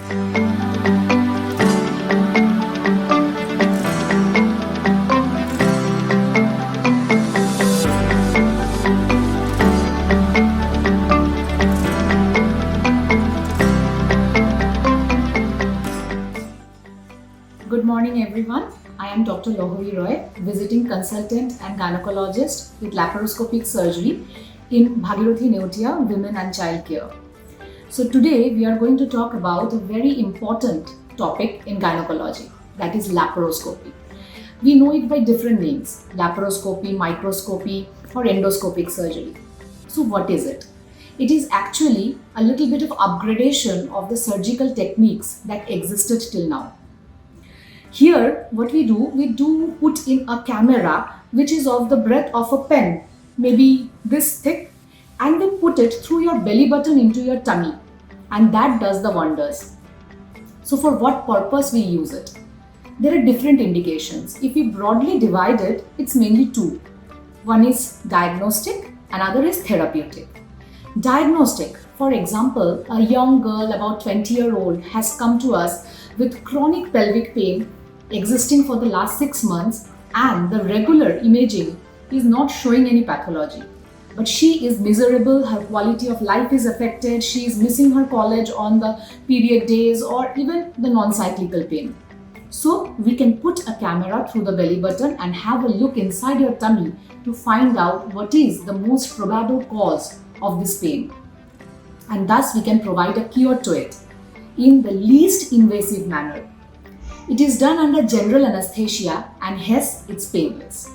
Good morning everyone. I am Dr. Lahori Roy, visiting consultant and gynecologist with laparoscopic surgery in Bhagirathi, Neotia, Women and Child Care. So today we are going to talk about a very important topic in gynecology, that is laparoscopy. We know it by different names: laparoscopy, microscopy or endoscopic surgery. So what is it? It is actually a little bit of upgradation of the surgical techniques that existed till now. Here, what we do put in a camera which is of the breadth of a pen, maybe this thick, and we put it through your belly button into your tummy, and that does the wonders. So for what purpose we use it? There are different indications. If we broadly divide it, it's mainly two. One is diagnostic, another is therapeutic. Diagnostic, for example, a young girl about 20-year-old has come to us with chronic pelvic pain existing for the last 6 months, and the regular imaging is not showing any pathology. But she is miserable, her quality of life is affected, she is missing her college on the period days or even the non-cyclical pain. So we can put a camera through the belly button and have a look inside your tummy to find out what is the most probable cause of this pain. And thus we can provide a cure to it in the least invasive manner. It is done under general anesthesia and hence it's painless.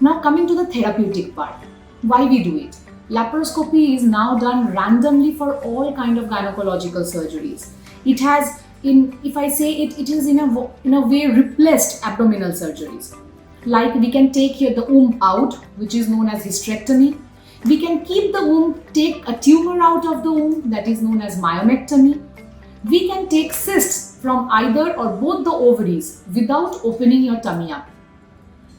Now coming to the therapeutic part, why we do it? Laparoscopy is now done randomly for all kind of gynecological surgeries. It has, if I say it is in a way replaced abdominal surgeries. Like we can take here the womb out, which is known as hysterectomy. We can keep the womb, take a tumor out of the womb, that is known as myomectomy. We can take cysts from either or both the ovaries without opening your tummy up.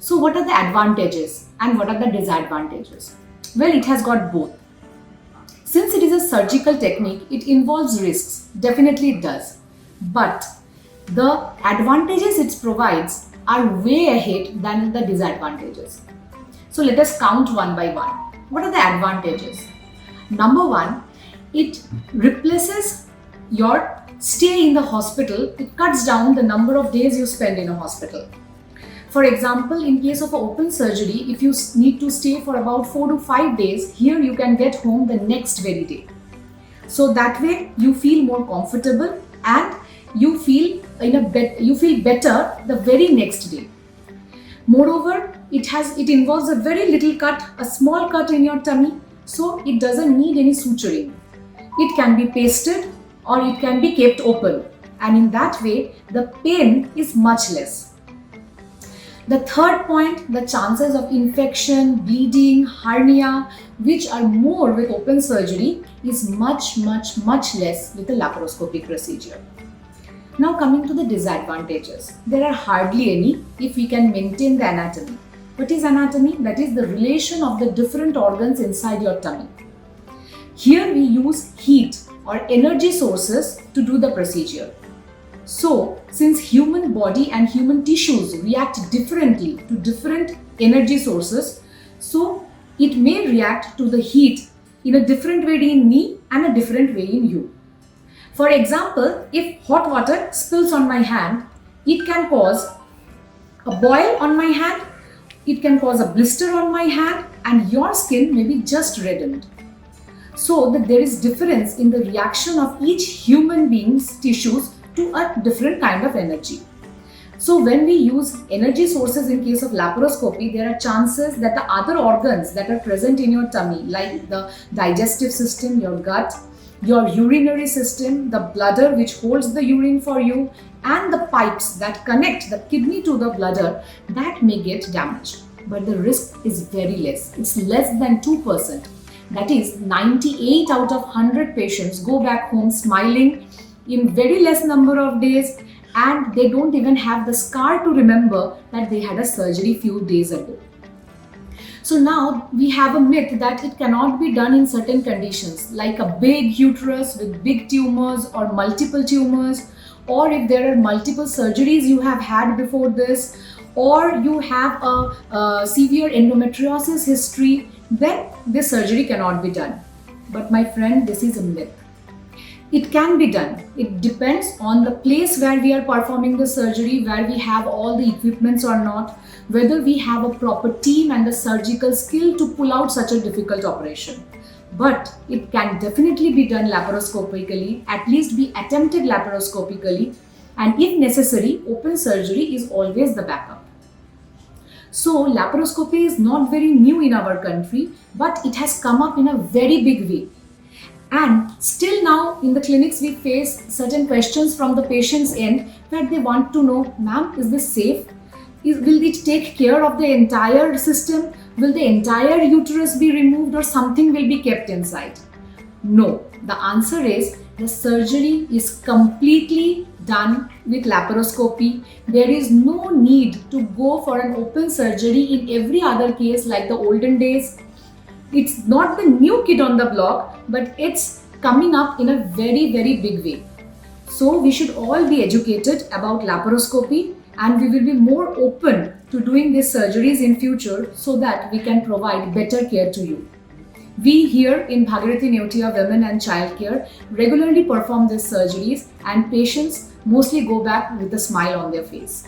So what are the advantages and what are the disadvantages? Well, it has got both. Since it is a surgical technique, it involves risks. Definitely it does. But the advantages it provides are way ahead than the disadvantages. So let us count one by one. What are the advantages? Number one, it replaces your stay in the hospital. It cuts down the number of days you spend in a hospital. For example, in case of an open surgery, if you need to stay for about 4 to 5 days, here you can get home the next very day. So that way you feel more comfortable and you feel better the very next day. Moreover, it involves a very little cut, a small cut in your tummy, so it doesn't need any suturing. It can be pasted or it can be kept open, and in that way the pain is much less. The third point, the chances of infection, bleeding, hernia, which are more with open surgery, is much less with the laparoscopic procedure. Now coming to the disadvantages, there are hardly any if we can maintain the anatomy. What is anatomy? That is the relation of the different organs inside your tummy. Here we use heat or energy sources to do the procedure. So, since human body and human tissues react differently to different energy sources, so it may react to the heat in a different way in me and a different way in you. For example, if hot water spills on my hand, it can cause a boil on my hand, it can cause a blister on my hand, and your skin may be just reddened. So that there is difference in the reaction of each human being's tissues to a different kind of energy. So when we use energy sources in case of laparoscopy, there are chances that the other organs that are present in your tummy, like the digestive system, your gut, your urinary system, the bladder which holds the urine for you, and the pipes that connect the kidney to the bladder, that may get damaged. But the risk is very less. It's less than 2%. That is, 98 out of 100 patients go back home smiling in very less number of days, and they don't even have the scar to remember that they had a surgery few days ago. So now we have a myth that it cannot be done in certain conditions, like a big uterus with big tumors or multiple tumors, or if there are multiple surgeries you have had before this, or you have a severe endometriosis history, then this surgery cannot be done. But my friend, this is a myth. It can be done. It depends on the place where we are performing the surgery, where we have all the equipments or not, whether we have a proper team and the surgical skill to pull out such a difficult operation. But it can definitely be done laparoscopically, at least be attempted laparoscopically, and if necessary, open surgery is always the backup. So laparoscopy is not very new in our country, but it has come up in a very big way. And still now in the clinics we face certain questions from the patient's end that they want to know, ma'am, is this safe? Will it take care of the entire system? Will the entire uterus be removed or something will be kept inside? No, the answer is the surgery is completely done with laparoscopy. There is no need to go for an open surgery in every other case like the olden days. It's not the new kid on the block, but it's coming up in a very, very big way. So we should all be educated about laparoscopy, and we will be more open to doing these surgeries in future so that we can provide better care to you. We here in Bhagirathi Neotia Women and Child Care regularly perform these surgeries, and patients mostly go back with a smile on their face.